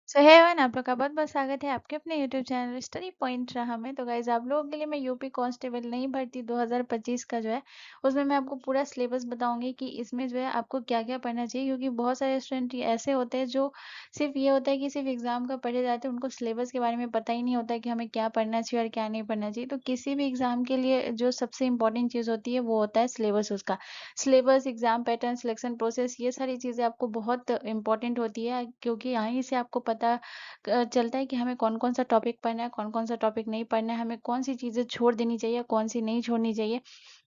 सो hey everyone, आप लोग का बहुत बहुत स्वागत है आपके अपने यूट्यूब चैनल स्टडी पॉइंट रहा में। तो गाइज आप लोगों के लिए मैं यूपी कांस्टेबल नई भर्ती 2025 का जो है उसमें मैं आपको पूरा सिलेबस बताऊंगी कि इसमें जो है आपको क्या क्या पढ़ना चाहिए, क्योंकि बहुत सारे स्टूडेंट ऐसे होते हैं जो सिर्फ ये होता है कि सिर्फ एग्जाम का पढ़े जाते हैं, उनको सिलेबस के बारे में पता ही नहीं होता है कि हमें क्या पढ़ना चाहिए और क्या नहीं पढ़ना चाहिए। तो किसी भी एग्जाम के लिए जो सबसे इंपॉर्टेंट चीज़ होती है वो होता है सिलेबस। उसका syllabus, exam pattern, selection process, ये सारी चीज़ें आपको बहुत इंपॉर्टेंट होती है, क्योंकि यहीं से आपको पता चलता है कि हमें कौन-कौन सा टॉपिक पढ़ना है, कौन-कौन सा टॉपिक नहीं पढ़ना है, हमें कौन-सी चीज़ें छोड़ देनी चाहिए, कौन-सी नहीं छोड़नी चाहिए।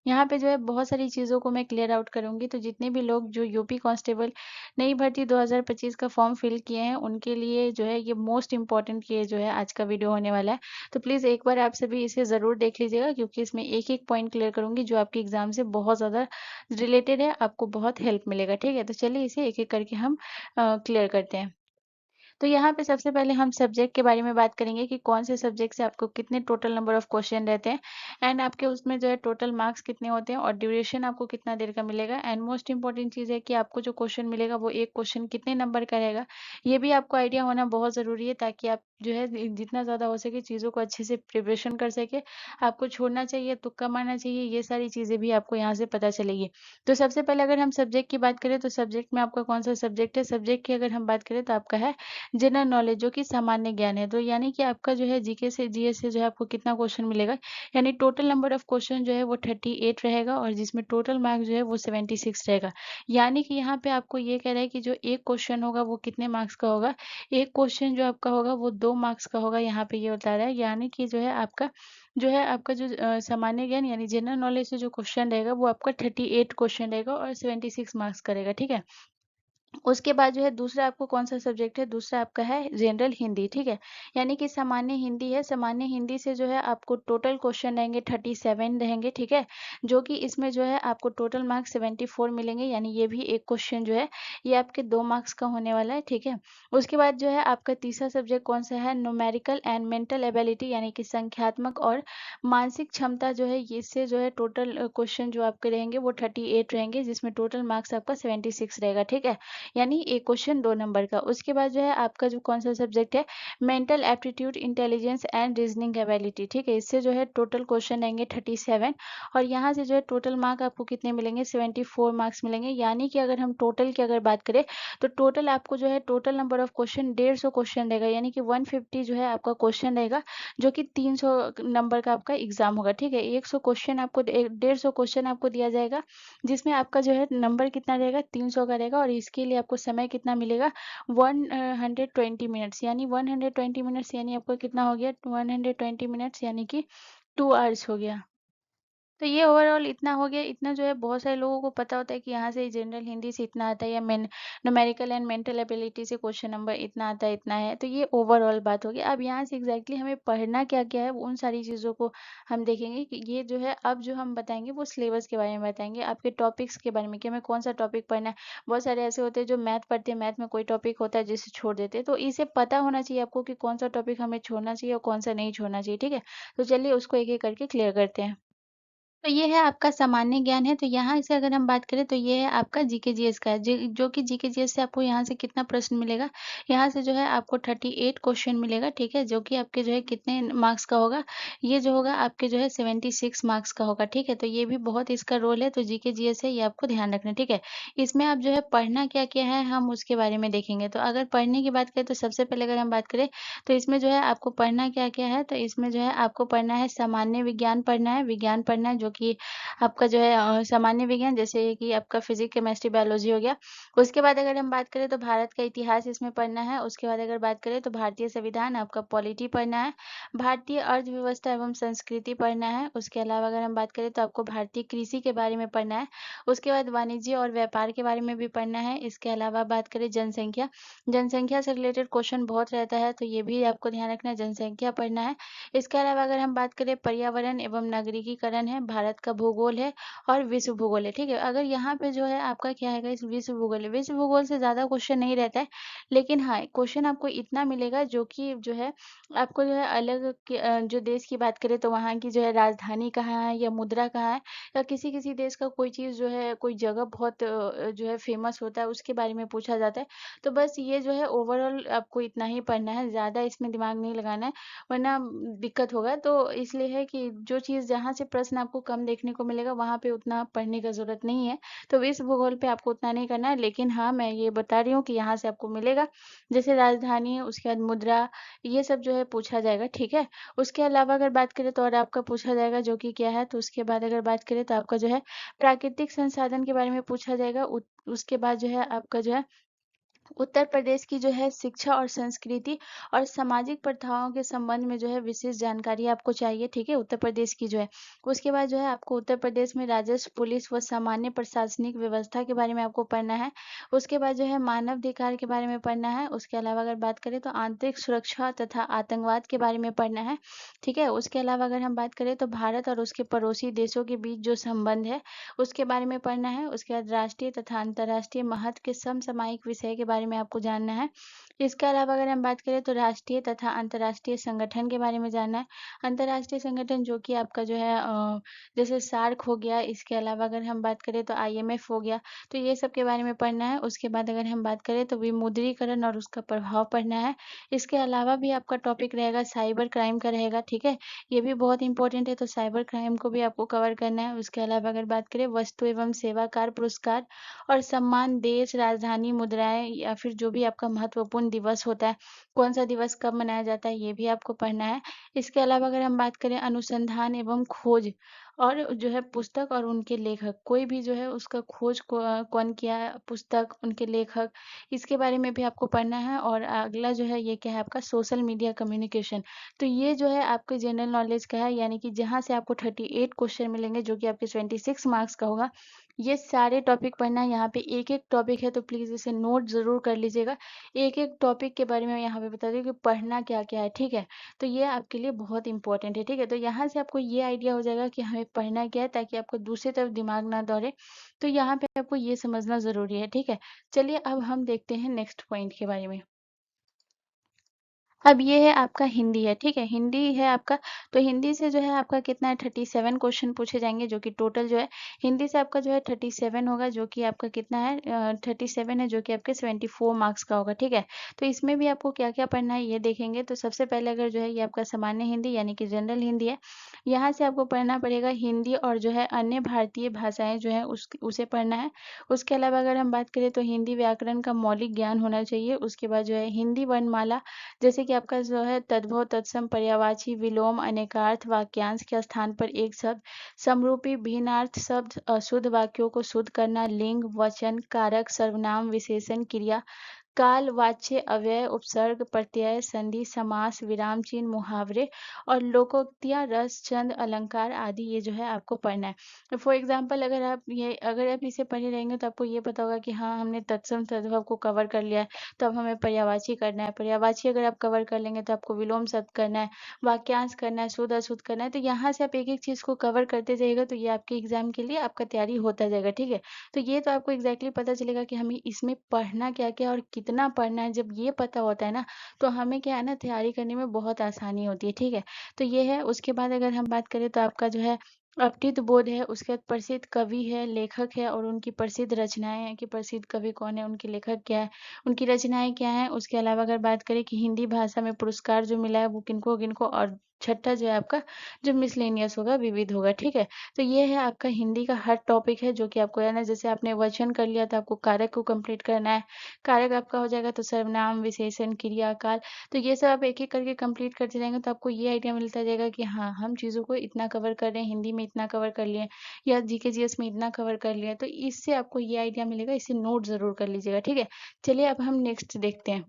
यहाँ पे जो है बहुत सारी चीज़ों को मैं क्लियर आउट करूँगी। तो जितने भी लोग जो यूपी कांस्टेबल नई भर्ती 2025 का फॉर्म फिल किए हैं, उनके लिए जो है ये मोस्ट इम्पोर्टेंट ये जो है आज का वीडियो होने वाला है। तो प्लीज़ एक बार आप सभी इसे ज़रूर देख लीजिएगा, क्योंकि इसमें एक-एक पॉइंट क्लियर करूँगी जो आपके एग्ज़ाम से बहुत ज़्यादा रिलेटेड है, आपको बहुत हेल्प मिलेगा। ठीक है? तो चलिए इसे एक-एक करके हम क्लियर करते हैं। तो यहाँ पे सबसे पहले हम सब्जेक्ट के बारे में बात करेंगे कि कौन से सब्जेक्ट से आपको कितने टोटल नंबर ऑफ क्वेश्चन रहते हैं, एंड आपके उसमें जो है टोटल मार्क्स कितने होते हैं और ड्यूरेशन आपको कितना देर का मिलेगा। एंड मोस्ट इंपॉर्टेंट चीज़ है कि आपको जो क्वेश्चन मिलेगा वो एक क्वेश्चन कितने नंबर का रहेगा, ये भी आपको आइडिया होना बहुत ज़रूरी है, ताकि आप जो है जितना ज़्यादा हो सके चीज़ों को अच्छे से प्रिपरेशन कर सके। आपको छोड़ना चाहिए, तुक्का मारना चाहिए, ये सारी चीज़ें भी आपको यहाँ से पता चलेगी। तो सबसे पहले अगर हम सब्जेक्ट की बात करें, तो सब्जेक्ट में आपका कौन सा सब्जेक्ट है। सब्जेक्ट की अगर हम बात करें तो आपका है जनरल नॉलेज, जो कि सामान्य ज्ञान है। तो यानी कि आपका जो है जीके से, जीएस से जो है आपको कितना क्वेश्चन मिलेगा, यानी टोटल नंबर ऑफ क्वेश्चन जो है वो 38 रहेगा, और जिसमें टोटल मार्क्स जो है वो 76 रहेगा। यानी कि यहाँ पे आपको ये कह रहा है कि जो एक क्वेश्चन होगा वो कितने मार्क्स का होगा, एक क्वेश्चन जो आपका होगा वो 2 मार्क्स का होगा, यहाँ पे ये बता रहा है। यानी कि जो है आपका जो सामान्य ज्ञान यानी जनरल नॉलेज से जो क्वेश्चन रहेगा वो आपका 38 क्वेश्चन रहेगा और 76 मार्क्स का रहेगा। ठीक है? उसके बाद जो है दूसरा आपको कौन-सा सब्जेक्ट है, दूसरा आपका है जनरल हिंदी। ठीक है? यानी कि सामान्य हिंदी है, सामान्य हिंदी से जो है आपको टोटल क्वेश्चन रहेंगे 37 रहेंगे। ठीक है? जो कि इसमें जो है आपको टोटल मार्क्स 74 मिलेंगे, यानी ये भी एक क्वेश्चन जो है ये आपके 2 मार्क्स का होने वाला है। ठीक है? उसके बाद जो है आपका तीसरा सब्जेक्ट कौन-सा है, न्यूमेरिकल एंड मेंटल एबिलिटी, यानी कि संख्यात्मक और मानसिक क्षमता जो है, इससे जो है टोटल क्वेश्चन जो आपके रहेंगे वो 38 रहेंगे, जिसमें टोटल मार्क्स आपका 76 रहेगा। ठीक है? यानी एक क्वेश्चन 2 नंबर का। उसके बाद जो है आपका जो कौन-सा सब्जेक्ट है, mental aptitude, intelligence and reasoning ability. ठीक है? इससे जो है टोटल क्वेश्चन आएँगे 37, और यहाँ से जो है टोटल मार्क आपको कितने मिलेंगे, 74 मार्क्स मिलेंगे। यानी कि अगर हम टोटल की अगर बात करें, तो टोटल आपको जो है total number of question 150 question रहेगा, यानी कि 150 जो है आपका क्वेश्चन रहेगा, जो कि 300 नंबर का आपका एग्ज़ाम होगा। ठीक है? 100 क्वेश्चन आपको 150 क्वेश्चन आपको दिया जाएगा, जिसमें आपका जो है नंबर कितना रहेगा, 300 का रहेगा, और इसके लिए आपको समय कितना मिलेगा, 120 मिनट्स। यानी 120 मिनट्स यानी आपका कितना हो गया, 120 मिनट्स यानी कि 2 आवर्स हो गया। तो ये ओवरऑल इतना हो गया। इतना जो है बहुत सारे लोगों को पता होता है कि यहाँ से जनरल हिंदी से इतना आता है, या main numerical and mental ability से क्वेश्चन नंबर इतना आता है, इतना है। तो ये ओवरऑल बात होगी। अब यहाँ से एग्जैक्टली हमें पढ़ना क्या-क्या है, उन सारी चीज़ों को हम देखेंगे कि ये जो है अब जो हम बताएँगे वो सिलेबस के बारे में बताएँगे, आपके टॉपिक्स के बारे में कि हमें कौन-सा टॉपिक पढ़ना है। बहुत सारे ऐसे होते हैं जो मैथ पढ़ते हैं, मैथ में कोई टॉपिक होता है जिसे छोड़ देते हैं। तो इसे पता होना चाहिए आपको कि कौन-सा टॉपिक हमें छोड़ना चाहिए और कौन-सा नहीं छोड़ना चाहिए। ठीक है? तो चलिए उसको एक-एक करके क्लियर करते हैं। तो ये है आपका सामान्य ज्ञान है, तो यहाँ से अगर हम बात करें तो ये है आपका जीके जीएस का है, जो कि जीके जीएस से आपको यहाँ से कितना प्रश्न मिलेगा, यहाँ से जो है आपको 38 क्वेश्चन मिलेगा। ठीक है? जो कि आपके जो है कितने मार्क्स का होगा, ये जो होगा आपके जो है 76 मार्क्स का होगा। ठीक है? तो ये भी बहुत इसका रोल है, तो जीके जीएस है, ये आपको ध्यान रखना है। ठीक है? इसमें आप जो है पढ़ना क्या-क्या है, हम उसके बारे में देखेंगे। तो अगर पढ़ने की बात करें तो सबसे पहले अगर हम बात करें, तो इसमें जो है आपको पढ़ना क्या-क्या है, तो इसमें जो है आपको पढ़ना है सामान्य विज्ञान पढ़ना है, जो कि आपका जो है सामान्य विज्ञान, जैसे कि आपका फिज़िक्स, केमिस्ट्री, बायोलॉजी हो गया। उसके बाद अगर हम बात करें तो भारत का इतिहास इसमें पढ़ना है। उसके बाद अगर बात करें तो भारतीय संविधान, आपका पॉलिटी पढ़ना है। भारतीय अर्थव्यवस्था एवं संस्कृति पढ़ना है। उसके अलावा अगर हम बात करें तो आपको भारतीय कृषि के बारे में पढ़ना है। उसके बाद वाणिज्य और व्यापार के बारे में भी पढ़ना है। इसके अलावा बात करें जनसंख्या, जनसंख्या से रिलेटेड क्वेश्चन बहुत रहता है, तो ये भी आपको ध्यान रखना है, जनसंख्या पढ़ना है। इसके अलावा अगर हम बात करें पर्यावरण एवं नगरीकरण है, भारत का भूगोल है और विश्व भूगोल है, ठीक है। अगर यहाँ पे जो है आपका क्या है गाइस, विश्व भूगोल है। विश्व भूगोल से ज़्यादा क्वेश्चन नहीं रहता है, लेकिन हाँ, क्वेश्चन आपको इतना मिलेगा जो कि जो है आपको जो है अलग जो देश की बात करें तो वहाँ की जो है राजधानी कहाँ है या मुद्रा कहाँ है, या किसी-किसी देश का कोई चीज़ जो है, कोई जगह बहुत जो है फ़ेमस होता है, उसके बारे में पूछा जाता है। तो बस ये जो है ओवरऑल आपको इतना ही पढ़ना है, ज़्यादा इसमें दिमाग नहीं लगाना है, वरना दिक्कत होगा। तो इसलिए है कि जो चीज़ जहाँ से प्रश्न आपको कम देखने को मिलेगा, वहाँ पे उतना पढ़ने का ज़रूरत नहीं है। तो विश्व भूगोल पे आपको उतना नहीं करना है, लेकिन हाँ, मैं ये बता रही हूँ कि यहाँ से आपको मिलेगा। जैसे राजधानी, उसके बाद मुद्रा, ये सब जो है पूछा जाएगा, ठीक है? उसके अलावा अगर बात करें तो और आपका पूछा जाएगा जो कि क्या है, तो उसके बाद अगर बात करें तो आपका जो है प्राकृतिक संसाधन के बारे में पूछा जाएगा। उसके बाद जो है आपका जो है उत्तर प्रदेश की जो है शिक्षा और संस्कृति और सामाजिक प्रथाओं के संबंध में जो है विशेष जानकारी आपको चाहिए, ठीक है? उत्तर प्रदेश की जो है। उसके बाद जो है आपको उत्तर प्रदेश में राजस्व, पुलिस व सामान्य प्रशासनिक व्यवस्था के बारे में आपको पढ़ना है। उसके बाद जो है मानवाधिकार के बारे में पढ़ना है। उसके अलावा अगर बात करें तो आंतरिक सुरक्षा तथा आतंकवाद के बारे में पढ़ना है, ठीक है? उसके अलावा अगर हम बात करें तो भारत और उसके पड़ोसी देशों के बीच जो संबंध है, उसके बारे में पढ़ना है। उसके बाद राष्ट्रीय तथा अंतर्राष्ट्रीय महत्व के समसामयिक विषय के बारे में आपको जानना है। इसके अलावा अगर हम बात करें तो राष्ट्रीय तथा अंतर्राष्ट्रीय संगठन के बारे में जानना है। अंतर्राष्ट्रीय संगठन जो कि आपका जो है जैसे सार्क हो गया, इसके अलावा अगर हम बात करें तो आईएमएफ हो गया, तो ये सब के बारे में पढ़ना है। उसके बाद अगर हम बात करें तो विमुद्रीकरण और उसका प्रभाव पढ़ना है। इसके अलावा भी आपका टॉपिक रहेगा साइबर क्राइम का रहेगा, ठीक है? ये भी बहुत इंपॉर्टेंट है, तो साइबर क्राइम को भी आपको कवर करना है। उसके अलावा अगर बात करें वस्तु एवं सेवा कर पुरस्कार और सम्मान, देश, राजधानी, मुद्राएँ या फिर जो भी आपका महत्वपूर्ण दिवस होता है, कौन-सा दिवस कब मनाया जाता है, ये भी आपको पढ़ना है। इसके अलावा अगर हम बात करें अनुसंधान एवं खोज और जो है पुस्तक और उनके लेखक, कोई भी जो है उसका खोज कौन किया है, पुस्तक, उनके लेखक, इसके बारे में भी आपको पढ़ना है। और अगला जो है ये क्या है आपका सोशल मीडिया कम्युनिकेशन। तो ये जो है आपके जनरल नॉलेज का है, यानी कि जहाँ से आपको 38 क्वेश्चन मिलेंगे जो कि आपके 26 मार्क्स का होगा। ये सारे टॉपिक पढ़ना है, यहाँ पे एक-एक टॉपिक है तो प्लीज़ इसे नोट ज़रूर कर लीजिएगा। एक-एक टॉपिक के बारे में मैं यहाँ पे बता रही हूँ कि पढ़ना क्या-क्या है, ठीक है? तो ये आपके लिए बहुत इम्पोर्टेंट है, ठीक है? तो यहाँ से आपको ये आइडिया हो जाएगा कि हमें पढ़ना क्या है, ताकि आपको दूसरी तरफ दिमाग ना दौड़े। तो यहाँ पे आपको ये समझना ज़रूरी है, ठीक है? चलिए अब हम देखते हैं नेक्स्ट पॉइंट के बारे में। अब ये है आपका हिंदी है, ठीक है? हिंदी है आपका, तो हिंदी से जो है आपका कितना है 37 क्वेश्चन पूछे जाएँगे, जो कि टोटल जो है हिंदी से आपका जो है 37 होगा, जो कि आपका कितना है 37 है, जो कि आपके 74 मार्क्स का होगा, ठीक है? तो इसमें भी आपको क्या-क्या पढ़ना है ये देखेंगे। तो सबसे पहले अगर जो है ये आपका सामान्य हिंदी यानी कि जनरल हिंदी है। यहाँ से आपको पढ़ना पड़ेगा हिंदी और जो है अन्य भारतीय भाषाएँ जो हैं उसे पढ़ना है। उसके अलावा अगर हम बात करें तो हिंदी व्याकरण का मौलिक ज्ञान होना चाहिए। उसके बाद जो है हिंदी वर्णमाला, जैसे कि आपका जो है तद्भव, तत्सम, पर्यायवाची, विलोम, अनेकार्थ, वाक्यांश के स्थान पर एक शब्द, समरूपी, भिन्नार्थ शब्द, अशुद्ध वाक्यों को शुद्ध करना, लिंग, वचन, कारक, सर्वनाम, विशेषण, क्रिया, काल, वाच्य, अव्यय, उपसर्ग, प्रत्यय, संधि, समास, विराम चिन्ह, मुहावरे और लोकोक्तियाँ, रस, छंद, अलंकार आदि ये जो है आपको पढ़ना है। फॉर एग्ज़ाम्पल अगर आप इसे पढ़े रहेंगे तो आपको ये पता होगा कि हाँ, हमने तत्सम तद्भव को कवर कर लिया है, तो अब हमें पर्यायवाची करना है। पर्यायवाची अगर आप कवर कर लेंगे तो आपको विलोम शब्द करना है, वाक्यांश करना है, शुद्ध अशुद्ध करना है। तो यहाँ से आप एक-एक चीज़ को कवर करते जाइएगा, तो ये आपके एग्ज़ाम के लिए आपका तैयारी होता जाएगा, ठीक है? तो ये तो आपको एग्ज़ैक्टली पता चलेगा कि हमें इसमें पढ़ना क्या-क्या है और कितना पढ़ना है। जब ये पता होता है ना, तो हमें क्या है ना तैयारी करने में बहुत आसानी होती है, ठीक है? तो ये है। उसके बाद अगर हम बात करें तो आपका जो है अपठित बोध है, उसके बाद प्रसिद्ध कवि है, लेखक है और उनकी प्रसिद्ध रचनाएँ हैं कि प्रसिद्ध कवि कौन है, उनके लेखक क्या है, उनकी रचनाएँ क्या हैं। उसके अलावा अगर बात करें कि हिंदी भाषा में पुरस्कार जो मिला है वो किनको-किनको, और छठा जो है आपका जो मिसलेनियस होगा, विविध होगा, ठीक है? तो ये है आपका हिंदी का हर टॉपिक है जो कि आपको है ना, जैसे आपने वचन कर लिया तो आपको कारक को कंप्लीट करना है। कारक आपका हो जाएगा तो सर्वनाम, विशेषण, क्रिया, काल, तो ये सब आप एक-एक करके कंप्लीट करते जाएँगे तो आपको ये आइडिया मिलता जाएगा कि हाँ, हम चीज़ों को इतना कवर कर रहे हैं, हिंदी में इतना कवर कर लिए या जीके जीएस में इतना कवर कर लिया। तो इससे आपको ये आइडिया मिलेगा, इसे नोट ज़रूर कर लीजिएगा, ठीक है? चलिए अब हम नेक्स्ट देखते हैं।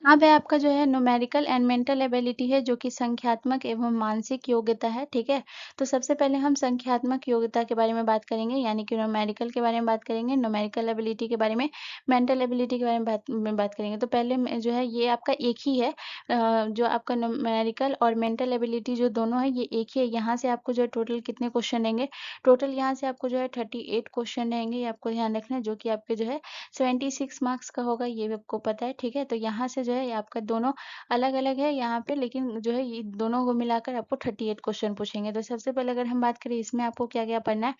हाँ, वह आपका जो है न्यूमेरिकल एंड मेंटल एबिलिटी है, जो कि संख्यात्मक एवं मानसिक योग्यता है, ठीक है? तो सबसे पहले हम संख्यात्मक योग्यता के बारे में बात करेंगे, यानी कि न्यूमेरिकल के बारे में बात करेंगे, न्यूमेरिकल एबिलिटी के बारे में, मेंटल एबिलिटी के बारे में बात करेंगे। तो पहले में जो है ये आपका एक ही है, जो आपका न्यूमेरिकल और मेंटल एबिलिटी जो दोनों है ये एक ही है। यहाँ से आपको जो है टोटल कितने क्वेश्चन रहेंगे? टोटल यहाँ से आपको जो है 38 क्वेश्चन रहेंगे, ये आपको ध्यान रखना है, जो कि आपके जो है 76 मार्क्स का होगा, ये भी आपको पता है, ठीक है? तो यहाँ से जो है ये आपका दोनों अलग-अलग है यहाँ पे, लेकिन जो है ये दोनों को मिलाकर आपको 38 क्वेश्चन पूछेंगे। तो सबसे पहले अगर हम बात करें इसमें आपको क्या-क्या पढ़ना है,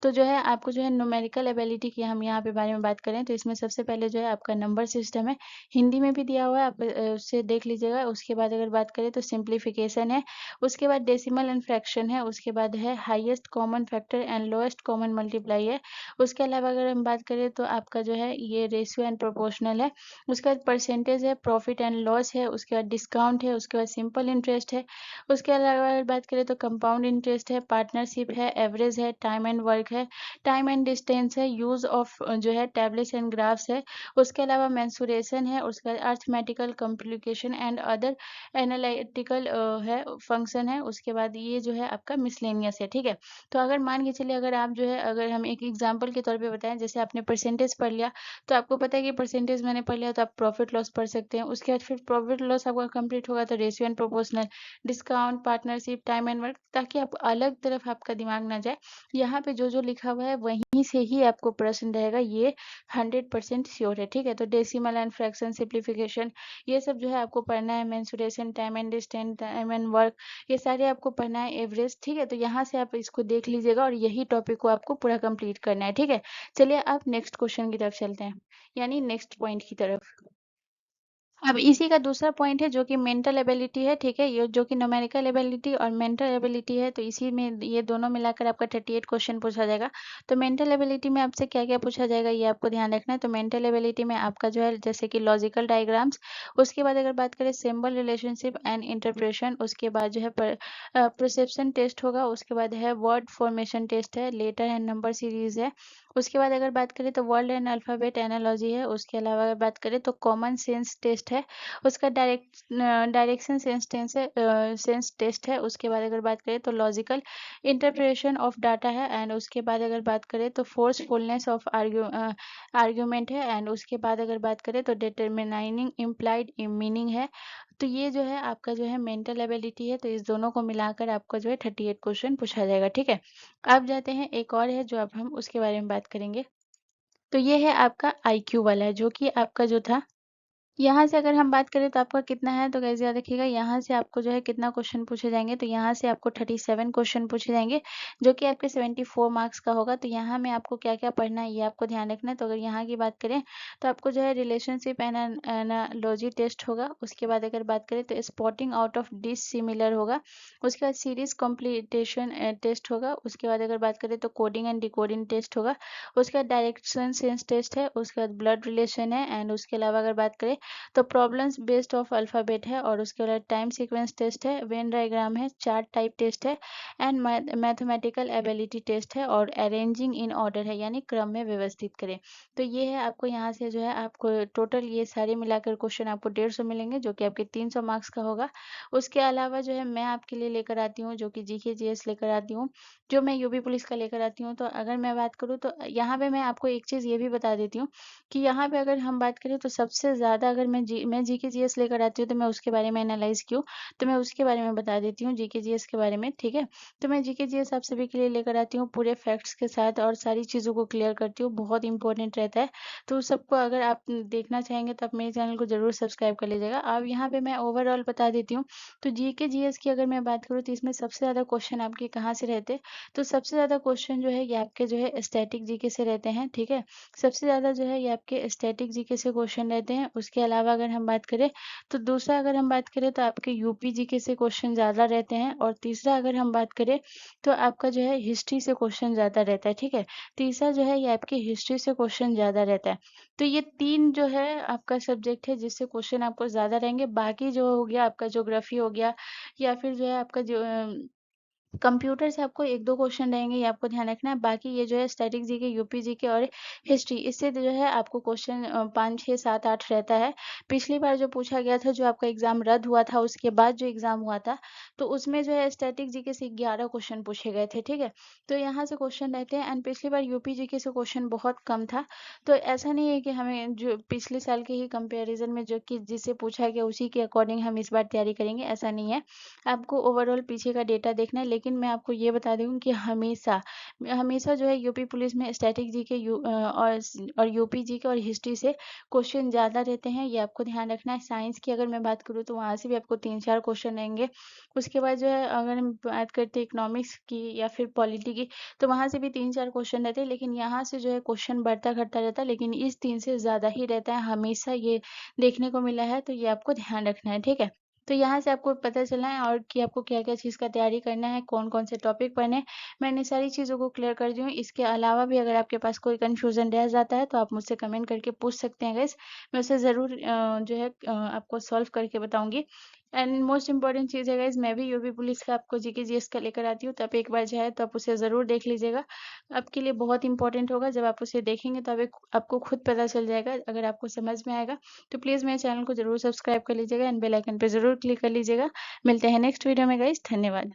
तो जो है आपको जो है न्यूमेरिकल एबिलिटी की हम यहाँ पे बारे में बात करें तो इसमें सबसे पहले जो है आपका नंबर सिस्टम है, हिंदी में भी दिया हुआ है, आप उससे देख लीजिएगा। उसके बाद अगर बात करें तो सिम्प्लीफिकेशन है, उसके बाद डेसिमल एंड फ्रैक्शन है, उसके बाद है highest common factor and lowest common multiply है। उसके अलावा अगर हम बात करें तो आपका जो है ये रेशियो एंड प्रोपोर्शनल है, उसके बाद परसेंटेज है, प्रॉफिट एंड लॉस है, उसके बाद डिस्काउंट है, उसके बाद सिंपल इंटरेस्ट है। उसके अलावा अगर बात करें तो कंपाउंड इंटरेस्ट है, पार्टनरशिप है, एवरेज है, टाइम एंड वर्क है, टाइम एंड डिस्टेंस है, यूज ऑफ जो है टैबलेट्स एंड ग्राफ्स है। उसके अलावा मेंसुरेशन है, उसके बाद arithmetical complication and other analytical है, फंक्शन है। उसके बाद ये जो है आपका मिसलेनियस है, ठीक है? तो अगर मान के चलिए अगर आप जो है अगर हम एक एग्जांपल के तौर पे बताएं, जैसे आपने परसेंटेज पढ़ लिया, तो आपको पता है कि परसेंटेज मैंने पढ़ लिया तो आप प्रॉफिट लॉस पढ़ सकते हैं। उसके बाद फिर प्रॉफिट लॉस आपका कंप्लीट होगा तो ratio and proportional, discount, partnership, time and work, ताकि आप अलग तरफ आपका दिमाग ना जाए। यहाँ पे जो जो लिखा हुआ है वहीं से ही आपको प्रश्न रहेगा, ये 100% श्योर है, ठीक है? तो डेसिमल एंड फ्रैक्शन, सिंप्लीफिकेशन, ये सब जो है आपको पढ़ना है। Mensuration, time and distance, time and work, ये सारे आपको पढ़ना है। एवरेज, ठीक है? तो यहाँ से आप इसको देख लीजिएगा और यही टॉपिक को आपको पूरा कंप्लीट करना है, ठीक है? चलिए आप नेक्स्ट क्वेश्चन की तरफ चलते हैं, यानी नेक्स्ट पॉइंट की तरफ। अब इसी का दूसरा पॉइंट है जो कि मेंटल एबिलिटी है, ठीक है? ये जो कि न्यूमेरिकल एबिलिटी और मेंटल एबिलिटी है, तो इसी में ये दोनों मिलाकर आपका 38 क्वेश्चन पूछा जाएगा। तो मेंटल एबिलिटी में आपसे क्या-क्या पूछा जाएगा ये आपको ध्यान रखना है। तो मेंटल एबिलिटी में आपका जो है जैसे कि लॉजिकल डायग्राम्स, उसके बाद अगर बात करें सिंबल रिलेशनशिप एंड इंटरप्रेशन, उसके बाद जो है परसेप्शन टेस्ट होगा, उसके बाद है वर्ड फॉर्मेशन टेस्ट है, लेटर एंड नंबर सीरीज है। उसके बाद अगर बात करें तो वर्ड एंड अल्फाबेट एनालॉजी है। उसके अलावा अगर बात करें तो कॉमन सेंस टेस्ट है। उसका डायरेक्शन सेंस टेंस है, सेंस टेस्ट है। उसके बाद अगर बात करें तो लॉजिकल इंटरप्रिटेशन ऑफ डाटा है। एंड उसके बाद अगर बात करें तो फोर्सफुलनेस ऑफ आर्ग्यूमेंट है। एंड उसके बाद अगर बात करें तो डिटरमिनाइंग इम्प्लाइड मीनिंग है। तो ये जो है आपका जो है मेंटल एबिलिटी है, तो इस दोनों को मिलाकर आपका जो है 38 क्वेश्चन पूछा जाएगा, ठीक है? अब जाते हैं एक और है जो अब हम उसके बारे में बात करेंगे। तो ये है आपका आईक्यू वाला, जो कि आपका जो था, यहाँ से अगर हम बात करें तो आपका कितना है, तो गाइस याद रखिएगा यहाँ से आपको जो है कितना क्वेश्चन पूछे जाएंगे, तो यहाँ से आपको 37 क्वेश्चन पूछे जाएंगे, जो कि आपके 74 मार्क्स का होगा। तो यहाँ में आपको क्या क्या पढ़ना है ये आपको ध्यान रखना है। तो अगर यहाँ की बात करें तो आपको जो है रिलेशनशिप एनालॉजी टेस्ट होगा। उसके बाद अगर बात करें तो स्पॉटिंग आउट ऑफ डिसिमिलर होगा। उसके बाद सीरीज कॉम्प्लीटेशन टेस्ट होगा। उसके बाद अगर बात करें तो कोडिंग एंड डिकोडिंग टेस्ट होगा। उसके बाद डायरेक्शन सेंस टेस्ट है। उसके बाद ब्लड रिलेशन है। एंड उसके अलावा अगर बात करें तो प्रॉब्लम्स बेस्ड ऑफ अल्फाबेट है। और उसके बाद टाइम सीक्वेंस टेस्ट है, वेन डायग्राम है, चार्ट टाइप टेस्ट है, एंड मैथमेटिकल एबिलिटी टेस्ट है, और अरेंजिंग इन ऑर्डर है, यानी क्रम में व्यवस्थित करें। तो ये है आपको यहाँ से जो है आपको टोटल ये सारे मिलाकर क्वेश्चन आपको 150 मिलेंगे, जो कि आपके 300 मार्क्स का होगा। उसके अलावा जो है मैं आपके लिए लेकर आती हूँ जो कि जीके जीएस लेकर आती हूँ, जो मैं यूपी पुलिस का लेकर आती हूँ। तो अगर मैं बात करूँ तो यहाँ पे मैं आपको एक चीज़ ये भी बता देती हूँ कि यहाँ पे अगर हम बात करें तो सबसे ज़्यादा अगर मैं जीके जीएस लेकर आती हूँ तो मैं उसके बारे में एनालाइज़ क्यों, तो मैं उसके बारे में बता देती हूँ जीके जीएस के बारे में, ठीक है? तो मैं जीके जीएस आप सभी के लिए लेकर आती हूँ पूरे फैक्ट्स के साथ और सारी चीज़ों को क्लियर करती हूँ, बहुत इंपॉर्टेंट रहता है। तो उस सबको अगर आप देखना चाहेंगे तो आप मेरे चैनल को ज़रूर सब्सक्राइब कर लीजिएगा। अब यहाँ पे मैं ओवरऑल बता देती हूँ, तो जीके जीएस की अगर मैं बात करूँ तो इसमें सबसे ज़्यादा क्वेश्चन आपके कहाँ से रहते हैं, तो सबसे ज़्यादा क्वेश्चन जो है ये आपके जो है स्टैटिक जीके से रहते हैं, ठीक है? सबसे ज़्यादा जो है ये आपके स्टैटिक जीके से क्वेश्चन रहते हैं। उसके अलावा अगर हम बात करें तो दूसरा अगर हम बात करें तो आपके यूपी जीके से क्वेश्चन ज़्यादा रहते हैं। और तीसरा अगर हम बात करें तो आपका जो है हिस्ट्री से क्वेश्चन ज़्यादा रहता है, ठीक है? तीसरा जो है ये आपके हिस्ट्री से क्वेश्चन ज़्यादा रहता है। तो ये 3 जो है आपका सब्जेक्ट है जिससे क्वेश्चन आपको ज़्यादा रहेंगे। बाकी जो हो गया आपका ज्योग्राफी हो गया, या फिर जो है आपका जो कंप्यूटर से आपको 1-2 क्वेश्चन रहेंगे, ये आपको ध्यान रखना है। बाकी ये जो है स्टैटिक जीके, यूपी जीके और हिस्ट्री, इससे जो है आपको क्वेश्चन 5, 6, 7, 8 रहता है। पिछली बार जो पूछा गया था, जो आपका एग्ज़ाम रद्द हुआ था, उसके बाद जो एग्ज़ाम हुआ था, तो उसमें जो है स्टैटिक जीके से 11 क्वेश्चन पूछे गए थे, ठीक है? तो यहाँ से क्वेश्चन रहते हैं एंड पिछली बार यूपी जीके से क्वेश्चन बहुत कम था। तो ऐसा नहीं है कि हमें जो पिछले साल के ही कंपैरिज़न में जो कि जिससे पूछा गया, उसी के अकॉर्डिंग हम इस बार तैयारी करेंगे, ऐसा नहीं है। आपको ओवरऑल पीछे का डेटा देखना है, लेकिन मैं आपको ये बता दूँ कि हमेशा हमेशा जो है यूपी पुलिस में स्टैटिक जीके और यूपी जीके और हिस्ट्री से क्वेश्चन ज़्यादा रहते हैं, ये आपको ध्यान रखना है। साइंस की अगर मैं बात करूँ तो वहाँ से भी आपको 3-4 क्वेश्चन रहेंगे। उसके बाद जो है अगर हम बात करते हैं इकोनॉमिक्स की या फिर पॉलिटी की, तो वहाँ से भी 3-4 क्वेश्चन रहते हैं, लेकिन यहाँ से जो है क्वेश्चन बढ़ता-घटता रहता है, लेकिन इस 3 से ज़्यादा ही रहता है, हमेशा ये देखने को मिला है, तो ये आपको ध्यान रखना है, ठीक है? तो यहाँ से आपको पता चला है और कि आपको क्या-क्या चीज़ का तैयारी करना है, कौन-कौन से टॉपिक पढ़ने हैं। मैंने सारी चीज़ों को क्लियर कर दी हूँ। इसके अलावा भी अगर आपके पास कोई कन्फ्यूज़न रह जाता है, तो आप मुझसे कमेंट करके पूछ सकते हैं गाइज़। मैं उसे ज़रूर जो है आपको सॉल्व करके बताऊँगी। एंड मोस्ट इम्पोर्टेंट चीज़ है गाइज़, मैं भी यूपी पुलिस का आपको जीके जीएस का लेकर आती हूँ, तो आप एक बार जो है तो आप उसे ज़रूर देख लीजिएगा। आपके लिए बहुत इम्पोर्टेंट होगा, जब आप उसे देखेंगे तो आपको खुद पता चल जाएगा, अगर आपको समझ में आएगा। तो प्लीज़ मेरे चैनल को ज़रूर सब्सक्राइब कर लीजिएगा एंड बेल आइकन पे ज़रूर क्लिक कर लीजिएगा। मिलते हैं नेक्स्ट वीडियो में गाइस, धन्यवाद।